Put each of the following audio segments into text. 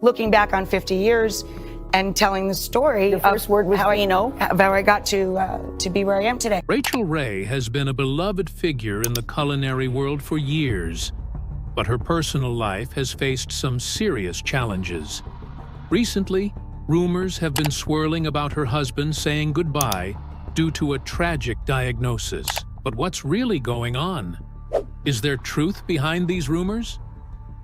looking back on 50 years and telling the story Your first word was how me. how I got to be where I am today. Rachael Ray has been a beloved figure in the culinary world for years, but her personal life has faced some serious challenges. Recently, rumors have been swirling about her husband saying goodbye due to a tragic diagnosis. But what's really going on? Is there truth behind these rumors?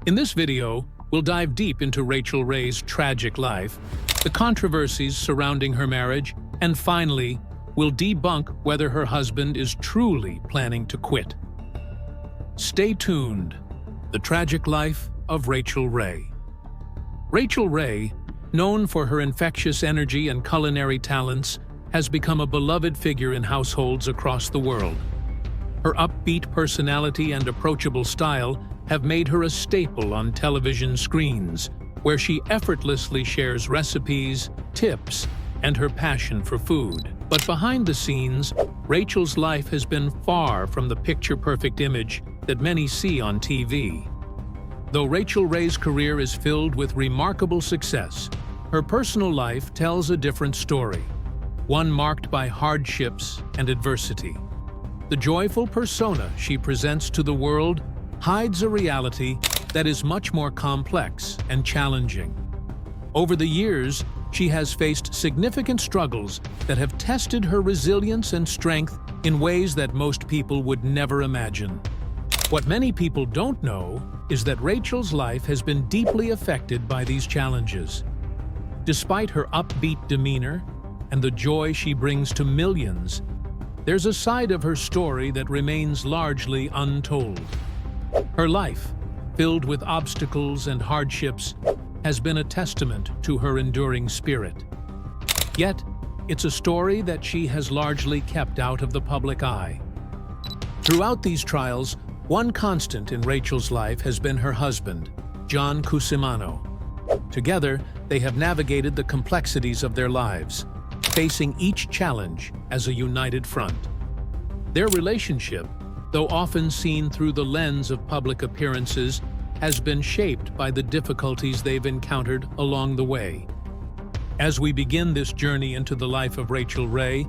In this video, we'll dive deep into Rachael Ray's tragic life, the controversies surrounding her marriage, and finally, we'll debunk whether her husband is truly planning to quit. Stay tuned. The tragic life of Rachael Ray. Rachael Ray, known for her infectious energy and culinary talents, has become a beloved figure in households across the world. Her upbeat personality and approachable style have made her a staple on television screens, where she effortlessly shares recipes, tips, and her passion for food. But behind the scenes, Rachael's life has been far from the picture-perfect image that many see on TV. Though Rachael Ray's career is filled with remarkable success, her personal life tells a different story, one marked by hardships and adversity. The joyful persona she presents to the world hides a reality that is much more complex and challenging. Over the years, she has faced significant struggles that have tested her resilience and strength in ways that most people would never imagine. What many people don't know is that Rachael's life has been deeply affected by these challenges. Despite her upbeat demeanor and the joy she brings to millions, there's a side of her story that remains largely untold. Her life, filled with obstacles and hardships, has been a testament to her enduring spirit. Yet, it's a story that she has largely kept out of the public eye. Throughout these trials, one constant in Rachael's life has been her husband, John Cusimano. Together, they have navigated the complexities of their lives, facing each challenge as a united front. Their relationship, though often seen through the lens of public appearances, has been shaped by the difficulties they've encountered along the way. As we begin this journey into the life of Rachael Ray,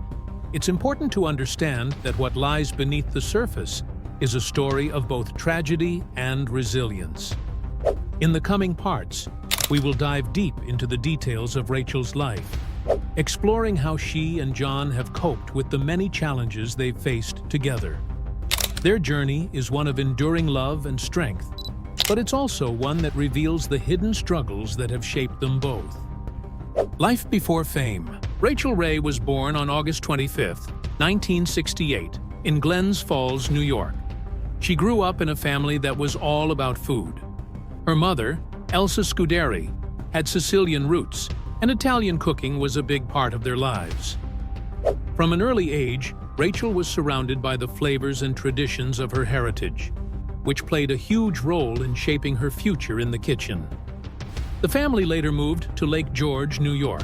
it's important to understand that what lies beneath the surface is a story of both tragedy and resilience. In the coming parts, we will dive deep into the details of Rachael's life, exploring how she and John have coped with the many challenges they've faced together. Their journey is one of enduring love and strength, but it's also one that reveals the hidden struggles that have shaped them both. Life before fame. Rachael Ray was born on August 25, 1968, in Glens Falls, New York. She grew up in a family that was all about food. Her mother, Elsa Scuderi, had Sicilian roots, and Italian cooking was a big part of their lives. From an early age, Rachael was surrounded by the flavors and traditions of her heritage, which played a huge role in shaping her future in the kitchen. The family later moved to Lake George, New York,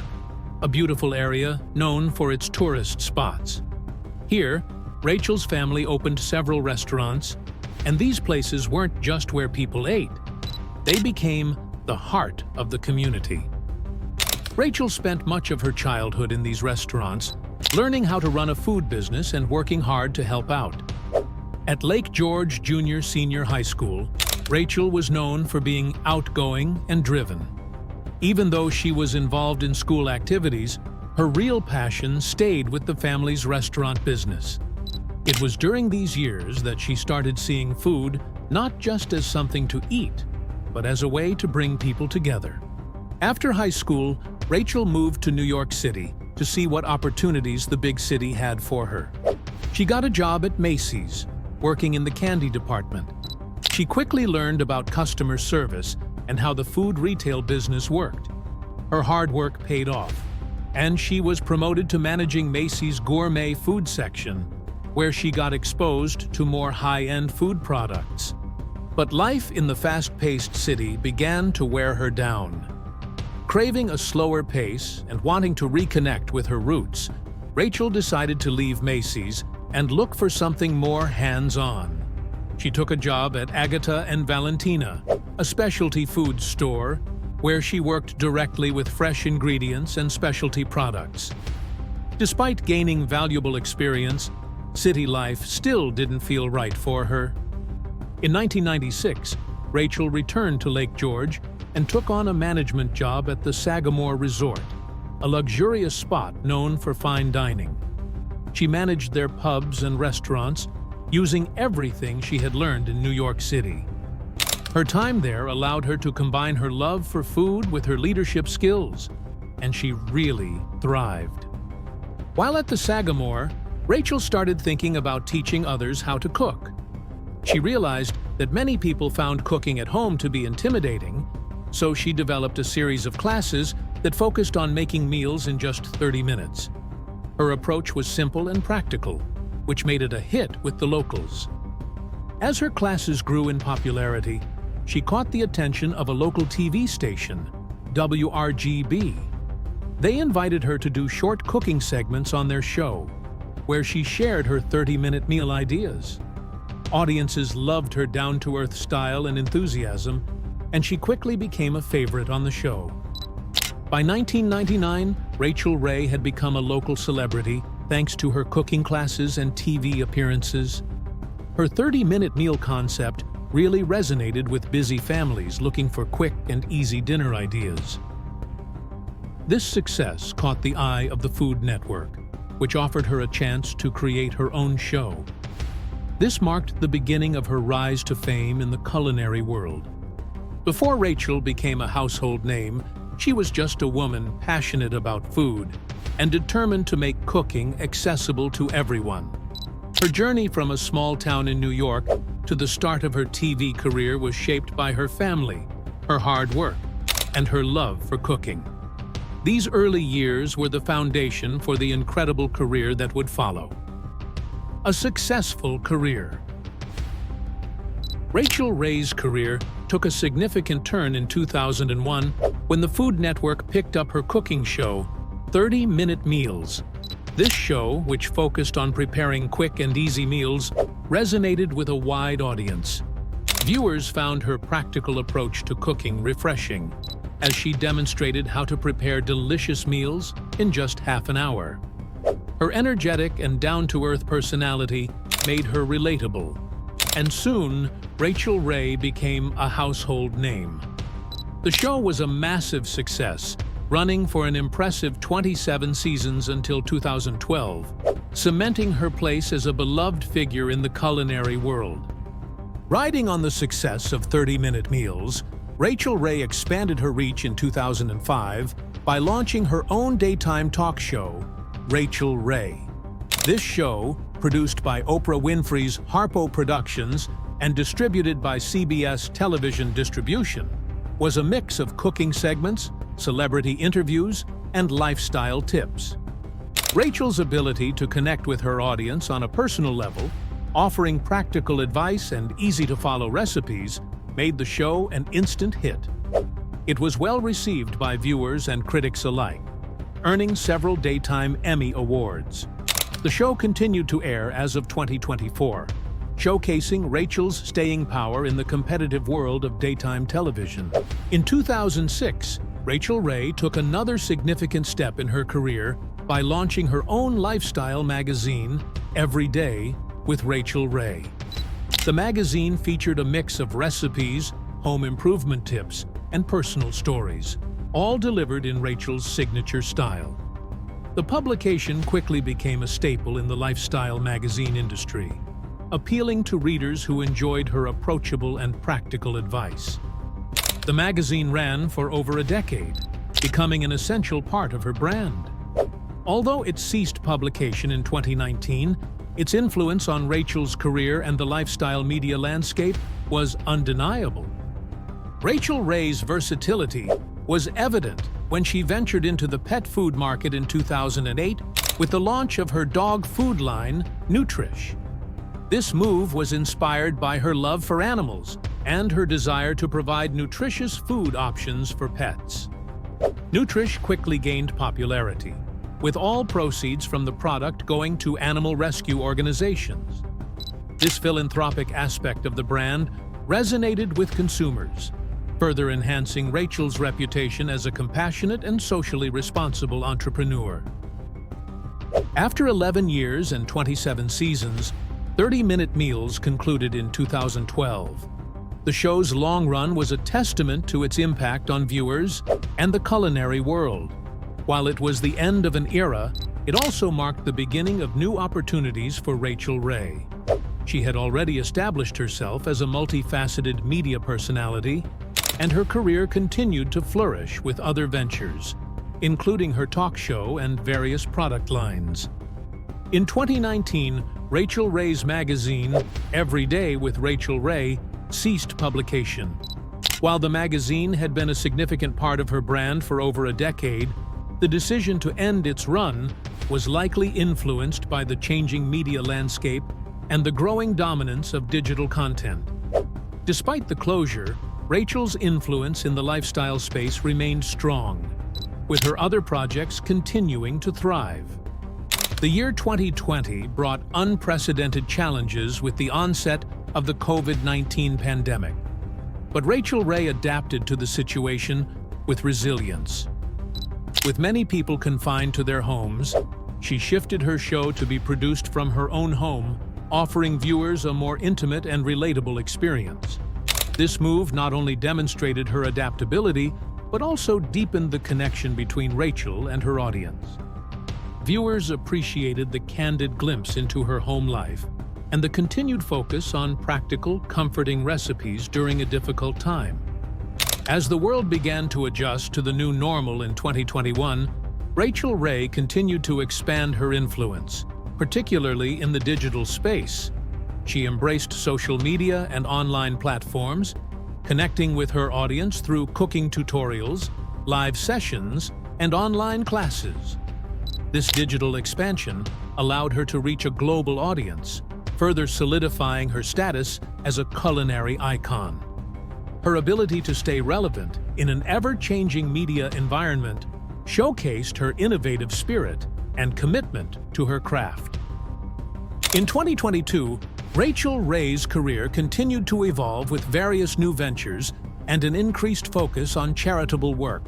a beautiful area known for its tourist spots. Here, Rachael's family opened several restaurants, and these places weren't just where people ate. They became the heart of the community. Rachael spent much of her childhood in these restaurants, learning how to run a food business and working hard to help out. At Lake George Junior-Senior High School, Rachael was known for being outgoing and driven. Even though she was involved in school activities, her real passion stayed with the family's restaurant business. It was during these years that she started seeing food not just as something to eat, but as a way to bring people together. After high school, Rachael moved to New York City to see what opportunities the big city had for her. She got a job at Macy's, working in the candy department. She quickly learned about customer service and how the food retail business worked. Her hard work paid off, and she was promoted to managing Macy's gourmet food section, where she got exposed to more high-end food products. But life in the fast-paced city began to wear her down. Craving a slower pace and wanting to reconnect with her roots, Rachael decided to leave Macy's and look for something more hands-on. She took a job at Agata and Valentina, a specialty food store where she worked directly with fresh ingredients and specialty products. Despite gaining valuable experience, city life still didn't feel right for her. In 1996, Rachael returned to Lake George and took on a management job at the Sagamore Resort, a luxurious spot known for fine dining. She managed their pubs and restaurants, using everything she had learned in New York City. Her time there allowed her to combine her love for food with her leadership skills, and she really thrived. While at the Sagamore, Rachael started thinking about teaching others how to cook. She realized that many people found cooking at home to be intimidating, so she developed a series of classes that focused on making meals in just 30 minutes. Her approach was simple and practical, which made it a hit with the locals. As her classes grew in popularity, she caught the attention of a local TV station, WRGB. They invited her to do short cooking segments on their show, where she shared her 30-minute meal ideas. Audiences loved her down-to-earth style and enthusiasm, and she quickly became a favorite on the show. By 1999, Rachael Ray had become a local celebrity thanks to her cooking classes and TV appearances. Her 30-minute meal concept really resonated with busy families looking for quick and easy dinner ideas. This success caught the eye of the Food Network, which offered her a chance to create her own show. This marked the beginning of her rise to fame in the culinary world. Before Rachael became a household name, she was just a woman passionate about food and determined to make cooking accessible to everyone. Her journey from a small town in New York to the start of her TV career was shaped by her family, her hard work, and her love for cooking. These early years were the foundation for the incredible career that would follow. A successful career. Rachael Ray's career took a significant turn in 2001 when the Food Network picked up her cooking show, 30-Minute Meals. This show, which focused on preparing quick and easy meals, resonated with a wide audience. Viewers found her practical approach to cooking refreshing, as she demonstrated how to prepare delicious meals in just half an hour. Her energetic and down-to-earth personality made her relatable, and soon, Rachael Ray became a household name. The show was a massive success, running for an impressive 27 seasons until 2012, cementing her place as a beloved figure in the culinary world. Riding on the success of 30-Minute Meals, Rachael Ray expanded her reach in 2005 by launching her own daytime talk show, Rachael Ray. This show, produced by Oprah Winfrey's Harpo Productions and distributed by CBS Television Distribution, was a mix of cooking segments, celebrity interviews, and lifestyle tips. Rachael's ability to connect with her audience on a personal level, offering practical advice and easy-to-follow recipes, made the show an instant hit. It was well received by viewers and critics alike, earning several Daytime Emmy Awards. The show continued to air as of 2024, showcasing Rachael's staying power in the competitive world of daytime television. In 2006, Rachael Ray took another significant step in her career by launching her own lifestyle magazine, Every Day with Rachael Ray. The magazine featured a mix of recipes, home improvement tips, and personal stories, all delivered in Rachael's signature style. The publication quickly became a staple in the lifestyle magazine industry, appealing to readers who enjoyed her approachable and practical advice. The magazine ran for over a decade, becoming an essential part of her brand. Although it ceased publication in 2019, its influence on Rachael's career and the lifestyle media landscape was undeniable. Rachael Ray's versatility was evident when she ventured into the pet food market in 2008 with the launch of her dog food line, Nutrish. This move was inspired by her love for animals and her desire to provide nutritious food options for pets. Nutrish quickly gained popularity, with all proceeds from the product going to animal rescue organizations. This philanthropic aspect of the brand resonated with consumers, further enhancing Rachael's reputation as a compassionate and socially responsible entrepreneur. After 11 years and 27 seasons, 30-minute meals concluded in 2012. The show's long run was a testament to its impact on viewers and the culinary world. While it was the end of an era, it also marked the beginning of new opportunities for Rachael Ray. She had already established herself as a multifaceted media personality, and her career continued to flourish with other ventures, including her talk show and various product lines. In 2019, Rachael Ray's magazine, Every Day with Rachael Ray, ceased publication. While the magazine had been a significant part of her brand for over a decade, the decision to end its run was likely influenced by the changing media landscape and the growing dominance of digital content. Despite the closure, Rachael's influence in the lifestyle space remained strong, with her other projects continuing to thrive. The year 2020 brought unprecedented challenges with the onset of the COVID-19 pandemic. But Rachael Ray adapted to the situation with resilience. With many people confined to their homes, she shifted her show to be produced from her own home, offering viewers a more intimate and relatable experience. This move not only demonstrated her adaptability, but also deepened the connection between Rachael and her audience. Viewers appreciated the candid glimpse into her home life and the continued focus on practical, comforting recipes during a difficult time. As the world began to adjust to the new normal in 2021, Rachael Ray continued to expand her influence, particularly in the digital space. She embraced social media and online platforms, connecting with her audience through cooking tutorials, live sessions, and online classes. This digital expansion allowed her to reach a global audience, further solidifying her status as a culinary icon. Her ability to stay relevant in an ever-changing media environment showcased her innovative spirit and commitment to her craft. In 2022, Rachael Ray's career continued to evolve with various new ventures and an increased focus on charitable work.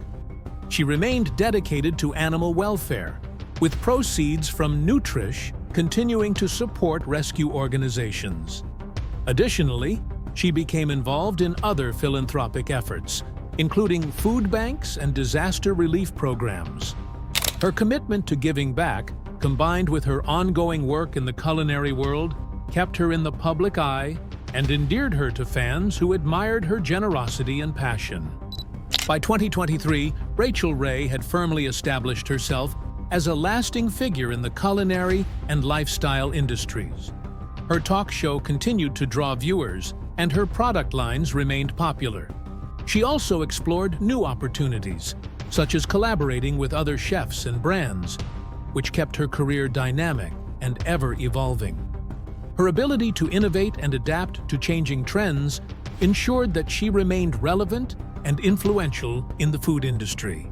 She remained dedicated to animal welfare, with proceeds from Nutrish continuing to support rescue organizations. Additionally, she became involved in other philanthropic efforts, including food banks and disaster relief programs. Her commitment to giving back, combined with her ongoing work in the culinary world, kept her in the public eye and endeared her to fans who admired her generosity and passion. By 2023, Rachael Ray had firmly established herself as a lasting figure in the culinary and lifestyle industries. Her talk show continued to draw viewers, and her product lines remained popular. She also explored new opportunities, such as collaborating with other chefs and brands, which kept her career dynamic and ever-evolving. Her ability to innovate and adapt to changing trends ensured that she remained relevant and influential in the food industry.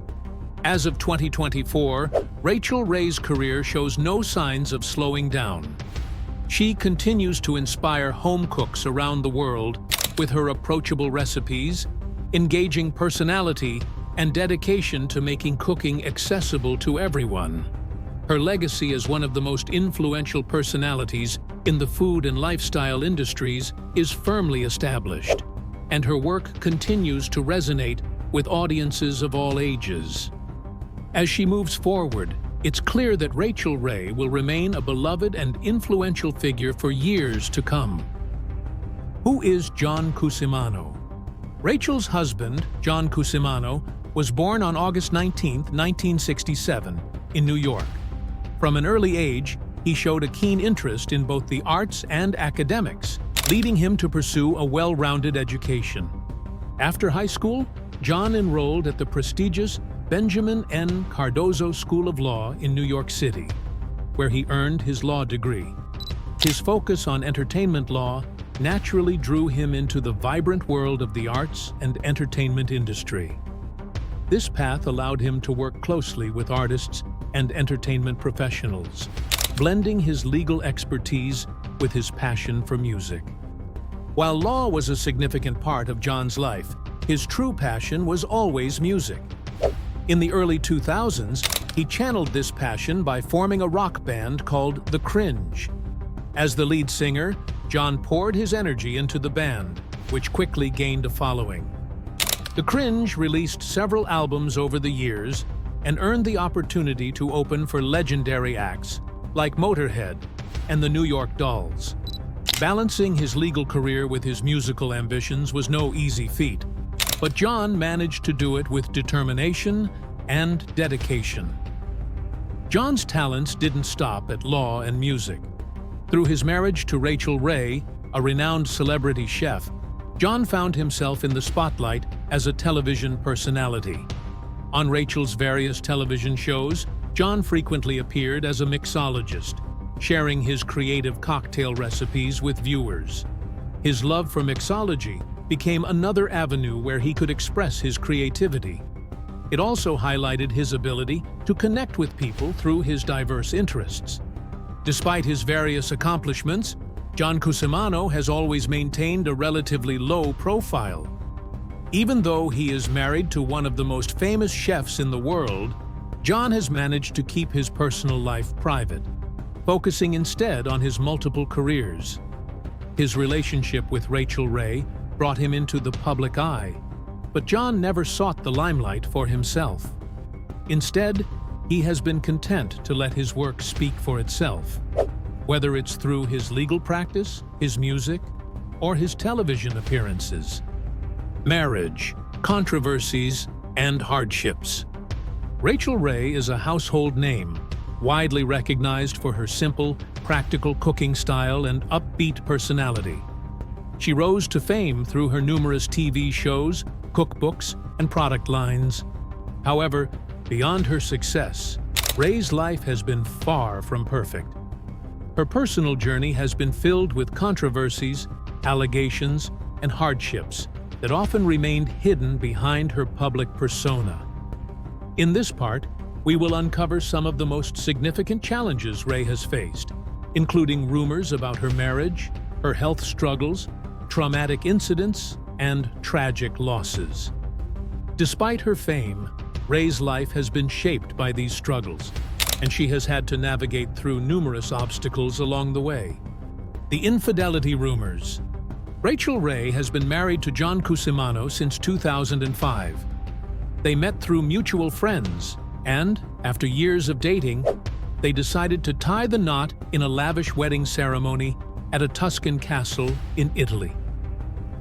As of 2024, Rachael Ray's career shows no signs of slowing down. She continues to inspire home cooks around the world with her approachable recipes, engaging personality, and dedication to making cooking accessible to everyone. Her legacy as one of the most influential personalities in the food and lifestyle industries is firmly established, and her work continues to resonate with audiences of all ages. As she moves forward, it's clear that Rachael Ray will remain a beloved and influential figure for years to come. Who is John Cusimano? Rachael's husband, John Cusimano, was born on August 19, 1967, in New York. From an early age, he showed a keen interest in both the arts and academics, leading him to pursue a well-rounded education. After high school, John enrolled at the prestigious Benjamin N. Cardozo School of Law in New York City, where he earned his law degree. His focus on entertainment law naturally drew him into the vibrant world of the arts and entertainment industry. This path allowed him to work closely with artists and entertainment professionals, blending his legal expertise with his passion for music. While law was a significant part of John's life, his true passion was always music. In the early 2000s, he channeled this passion by forming a rock band called The Cringe. As the lead singer, John poured his energy into the band, which quickly gained a following. The Cringe released several albums over the years and earned the opportunity to open for legendary acts like Motorhead and the New York Dolls. Balancing his legal career with his musical ambitions was no easy feat, but John managed to do it with determination and dedication. John's talents didn't stop at law and music. Through his marriage to Rachael Ray, a renowned celebrity chef, John found himself in the spotlight as a television personality. On Rachael's various television shows, John frequently appeared as a mixologist, sharing his creative cocktail recipes with viewers. His love for mixology became another avenue where he could express his creativity. It also highlighted his ability to connect with people through his diverse interests. Despite his various accomplishments, John Cusimano has always maintained a relatively low profile. Even though he is married to one of the most famous chefs in the world, John has managed to keep his personal life private, focusing instead on his multiple careers. His relationship with Rachael Ray brought him into the public eye, but John never sought the limelight for himself. Instead, he has been content to let his work speak for itself, whether it's through his legal practice, his music, or his television appearances. Marriage, controversies, and hardships. Rachael Ray is a household name, widely recognized for her simple, practical cooking style and upbeat personality. She rose to fame through her numerous TV shows, cookbooks, and product lines. However, beyond her success, Ray's life has been far from perfect. Her personal journey has been filled with controversies, allegations, and hardships that often remained hidden behind her public persona. In this part, we will uncover some of the most significant challenges Ray has faced, including rumors about her marriage, her health struggles, traumatic incidents, and tragic losses. Despite her fame, Ray's life has been shaped by these struggles, and she has had to navigate through numerous obstacles along the way. The infidelity rumors. Rachael Ray has been married to John Cusimano since 2005. They met through mutual friends, and, after years of dating, they decided to tie the knot in a lavish wedding ceremony at a Tuscan castle in Italy.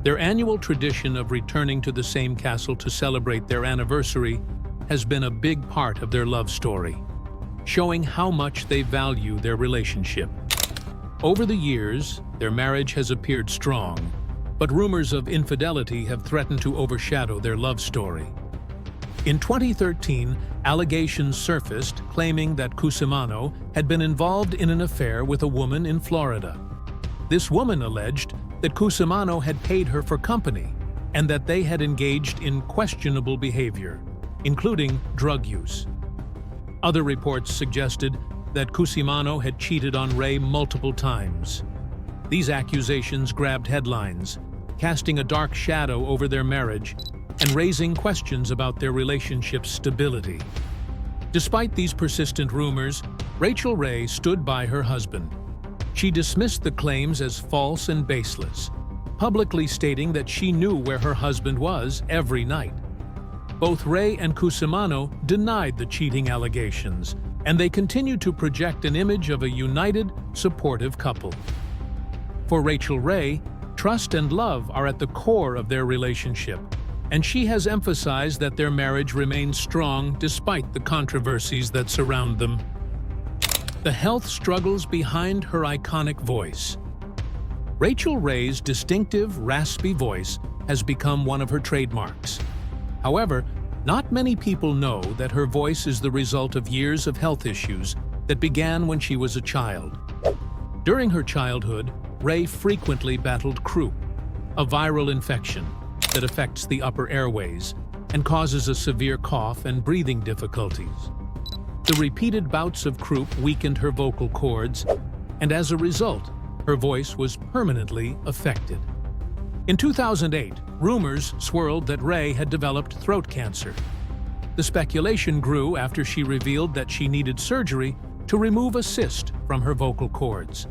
Their annual tradition of returning to the same castle to celebrate their anniversary has been a big part of their love story, showing how much they value their relationship. Over the years, their marriage has appeared strong, but rumors of infidelity have threatened to overshadow their love story. In 2013, allegations surfaced claiming that Cusimano had been involved in an affair with a woman in Florida. This woman alleged that Cusimano had paid her for company and that they had engaged in questionable behavior, including drug use. Other reports suggested that Cusimano had cheated on Ray multiple times. These accusations grabbed headlines, casting a dark shadow over their marriage and raising questions about their relationship's stability. Despite these persistent rumors, Rachael Ray stood by her husband. She dismissed the claims as false and baseless, publicly stating that she knew where her husband was every night. Both Ray and Cusimano denied the cheating allegations, and they continued to project an image of a united, supportive couple. For Rachael Ray, trust and love are at the core of their relationship, and she has emphasized that their marriage remains strong despite the controversies that surround them. The health struggles behind her iconic voice. Rachael Ray's distinctive, raspy voice has become one of her trademarks. However, not many people know that her voice is the result of years of health issues that began when she was a child. During her childhood, Ray frequently battled croup, a viral infection that affects the upper airways and causes a severe cough and breathing difficulties. The repeated bouts of croup weakened her vocal cords, and as a result, her voice was permanently affected. In 2008, rumors swirled that Ray had developed throat cancer. The speculation grew after she revealed that she needed surgery to remove a cyst from her vocal cords.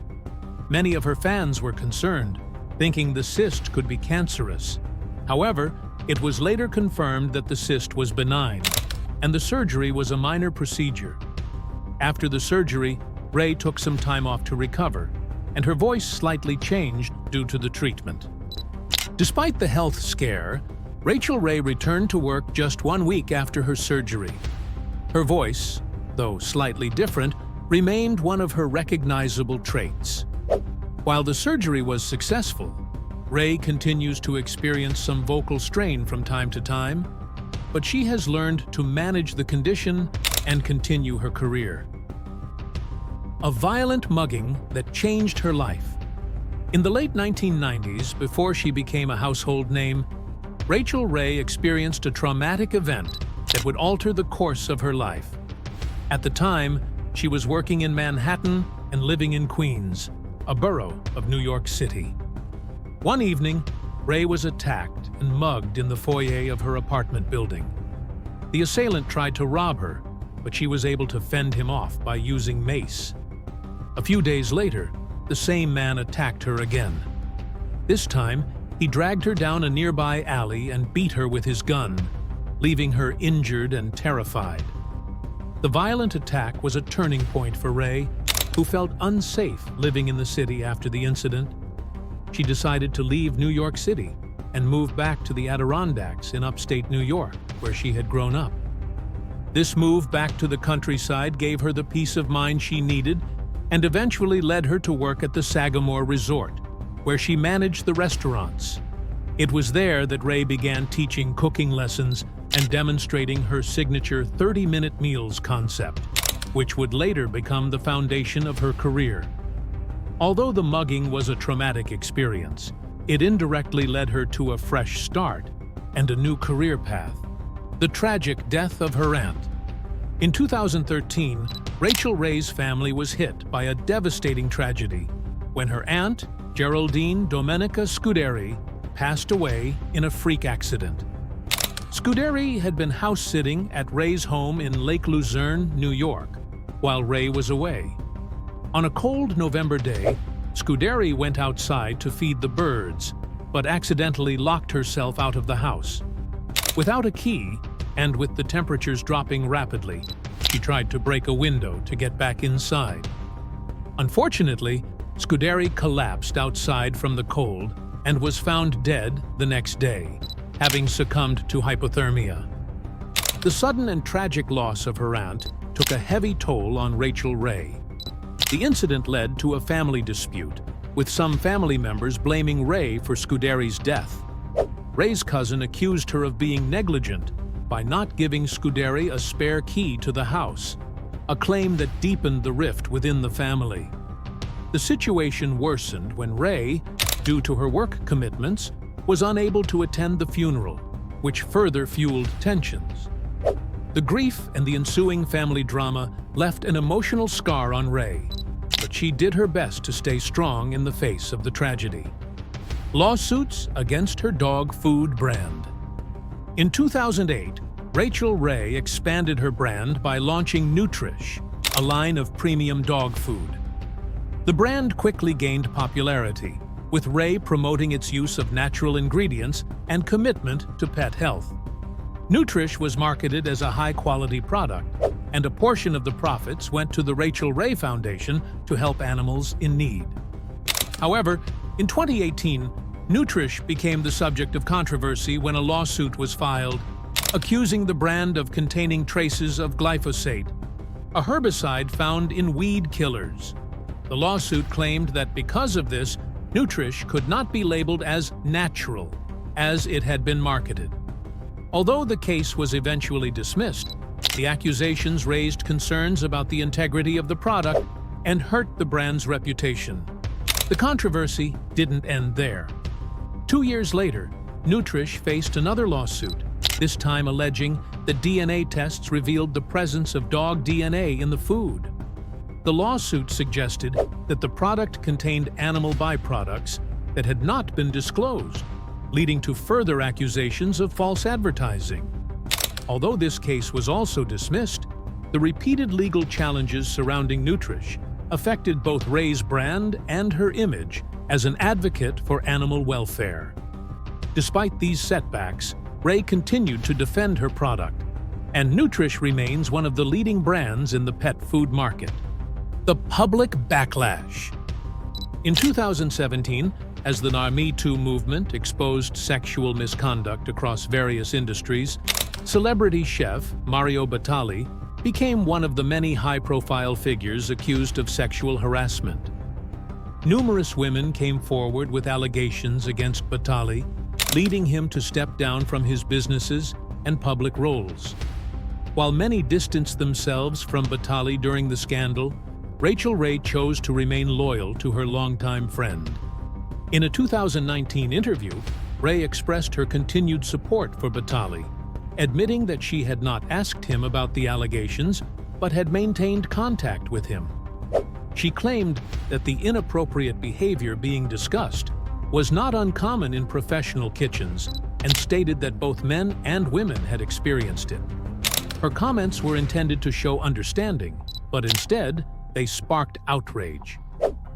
Many of her fans were concerned, thinking the cyst could be cancerous. However, it was later confirmed that the cyst was benign, and the surgery was a minor procedure. After the surgery, Ray took some time off to recover, and her voice slightly changed due to the treatment. Despite the health scare, Rachael Ray returned to work just 1 week after her surgery. Her voice, though slightly different, remained one of her recognizable traits. While the surgery was successful, Ray continues to experience some vocal strain from time to time, but she has learned to manage the condition and continue her career. A violent mugging that changed her life. In the late 1990s, before she became a household name, Rachael Ray experienced a traumatic event that would alter the course of her life. At the time, she was working in Manhattan and living in Queens, a borough of New York City. One evening, Ray was attacked and mugged in the foyer of her apartment building. The assailant tried to rob her, but she was able to fend him off by using mace. A few days later, the same man attacked her again. This time, he dragged her down a nearby alley and beat her with his gun, leaving her injured and terrified. The violent attack was a turning point for Ray, who felt unsafe living in the city after the incident. She decided to leave New York City and move back to the Adirondacks in upstate New York, where she had grown up. This move back to the countryside gave her the peace of mind she needed and eventually led her to work at the Sagamore Resort, where she managed the restaurants. It was there that Ray began teaching cooking lessons and demonstrating her signature 30-minute meals concept, which would later become the foundation of her career. Although the mugging was a traumatic experience, it indirectly led her to a fresh start and a new career path: the tragic death of her aunt. In 2013, Rachael Ray's family was hit by a devastating tragedy when her aunt, Geraldine Domenica Scuderi, passed away in a freak accident. Scuderi had been house-sitting at Ray's home in Lake Luzerne, New York, while Ray was away. On a cold November day, Scuderi went outside to feed the birds, but accidentally locked herself out of the house. Without a key, and with the temperatures dropping rapidly, she tried to break a window to get back inside. Unfortunately, Scuderi collapsed outside from the cold and was found dead the next day, having succumbed to hypothermia. The sudden and tragic loss of her aunt took a heavy toll on Rachael Ray. The incident led to a family dispute, with some family members blaming Ray for Scuderi's death. Ray's cousin accused her of being negligent by not giving Scuderi a spare key to the house, a claim that deepened the rift within the family. The situation worsened when Ray, due to her work commitments, was unable to attend the funeral, which further fueled tensions. The grief and the ensuing family drama left an emotional scar on Ray, but she did her best to stay strong in the face of the tragedy. Lawsuits against her dog food brand. In 2008, Rachael Ray expanded her brand by launching Nutrish, a line of premium dog food. The brand quickly gained popularity, with Ray promoting its use of natural ingredients and commitment to pet health. Nutrish was marketed as a high-quality product, and a portion of the profits went to the Rachael Ray Foundation to help animals in need. However, in 2018, Nutrish became the subject of controversy when a lawsuit was filed, accusing the brand of containing traces of glyphosate, a herbicide found in weed killers. The lawsuit claimed that because of this, Nutrish could not be labeled as natural, as it had been marketed. Although the case was eventually dismissed, the accusations raised concerns about the integrity of the product and hurt the brand's reputation. The controversy didn't end there. 2 years later, Nutrish faced another lawsuit, this time alleging that DNA tests revealed the presence of dog DNA in the food. The lawsuit suggested that the product contained animal byproducts that had not been disclosed, leading to further accusations of false advertising. Although this case was also dismissed, the repeated legal challenges surrounding Nutrish affected both Ray's brand and her image as an advocate for animal welfare. Despite these setbacks, Ray continued to defend her product, and Nutrish remains one of the leading brands in the pet food market. The public backlash. In 2017, as the Me Too movement exposed sexual misconduct across various industries, celebrity chef Mario Batali became one of the many high-profile figures accused of sexual harassment. Numerous women came forward with allegations against Batali, leading him to step down from his businesses and public roles. While many distanced themselves from Batali during the scandal, Rachael Ray chose to remain loyal to her longtime friend. In a 2019 interview, Ray expressed her continued support for Batali, admitting that she had not asked him about the allegations but had maintained contact with him. She claimed that the inappropriate behavior being discussed was not uncommon in professional kitchens and stated that both men and women had experienced it. Her comments were intended to show understanding, but instead, they sparked outrage.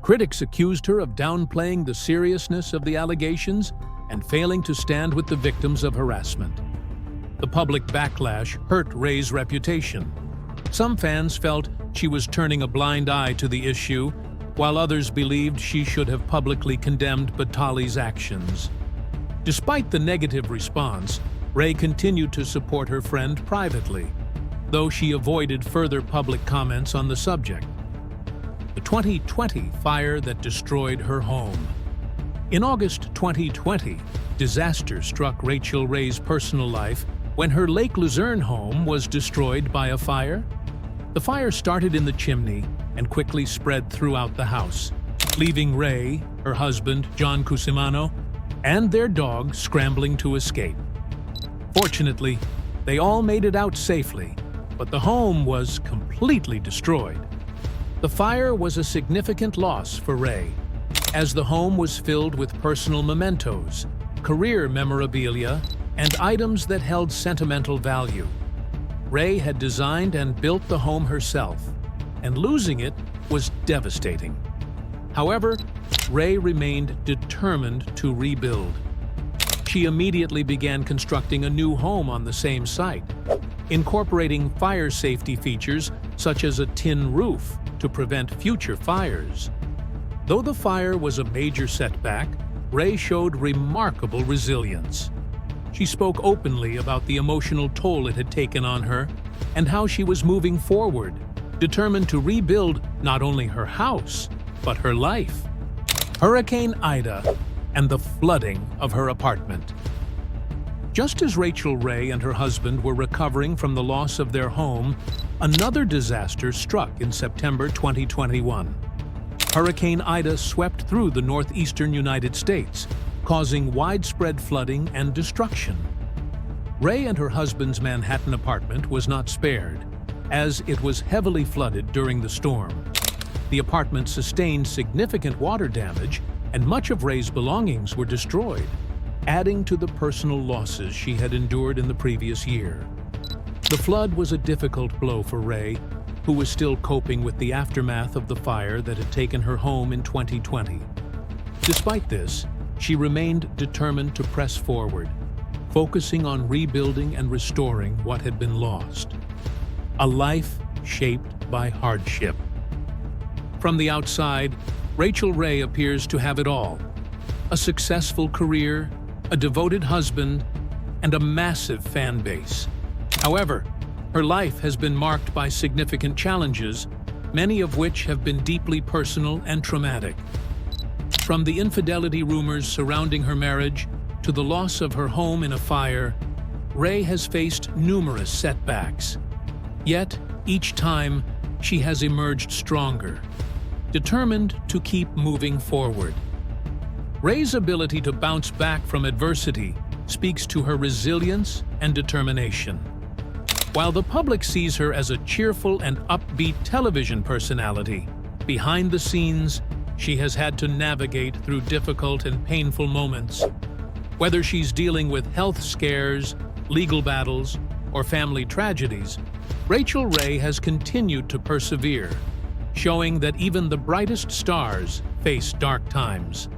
Critics accused her of downplaying the seriousness of the allegations and failing to stand with the victims of harassment. The public backlash hurt Ray's reputation. Some fans felt she was turning a blind eye to the issue, while others believed she should have publicly condemned Batali's actions. Despite the negative response, Ray continued to support her friend privately, though she avoided further public comments on the subject. The 2020 fire that destroyed her home. In August 2020, disaster struck Rachael Ray's personal life when her Lake Luzerne home was destroyed by a fire. The fire started in the chimney and quickly spread throughout the house, leaving Ray, her husband, John Cusimano, and their dog scrambling to escape. Fortunately, they all made it out safely, but the home was completely destroyed. The fire was a significant loss for Ray, as the home was filled with personal mementos, career memorabilia, and items that held sentimental value. Ray had designed and built the home herself, and losing it was devastating. However, Ray remained determined to rebuild. She immediately began constructing a new home on the same site, incorporating fire safety features such as a tin roof to prevent future fires. Though the fire was a major setback, Ray showed remarkable resilience. She spoke openly about the emotional toll it had taken on her and how she was moving forward, determined to rebuild not only her house, but her life. Hurricane Ida and the flooding of her apartment. Just as Rachael Ray and her husband were recovering from the loss of their home, another disaster struck in September 2021. Hurricane Ida swept through the northeastern United States, causing widespread flooding and destruction. Ray and her husband's Manhattan apartment was not spared, as it was heavily flooded during the storm. The apartment sustained significant water damage, and much of Ray's belongings were destroyed, adding to the personal losses she had endured in the previous year. The flood was a difficult blow for Ray, who was still coping with the aftermath of the fire that had taken her home in 2020. Despite this, she remained determined to press forward, focusing on rebuilding and restoring what had been lost. A life shaped by hardship. From the outside, Rachael Ray appears to have it all: a successful career, a devoted husband, and a massive fan base. However, her life has been marked by significant challenges, many of which have been deeply personal and traumatic. From the infidelity rumors surrounding her marriage to the loss of her home in a fire, Ray has faced numerous setbacks. Yet, each time, she has emerged stronger, determined to keep moving forward. Ray's ability to bounce back from adversity speaks to her resilience and determination. While the public sees her as a cheerful and upbeat television personality, behind the scenes, she has had to navigate through difficult and painful moments. Whether she's dealing with health scares, legal battles, or family tragedies, Rachael Ray has continued to persevere, showing that even the brightest stars face dark times.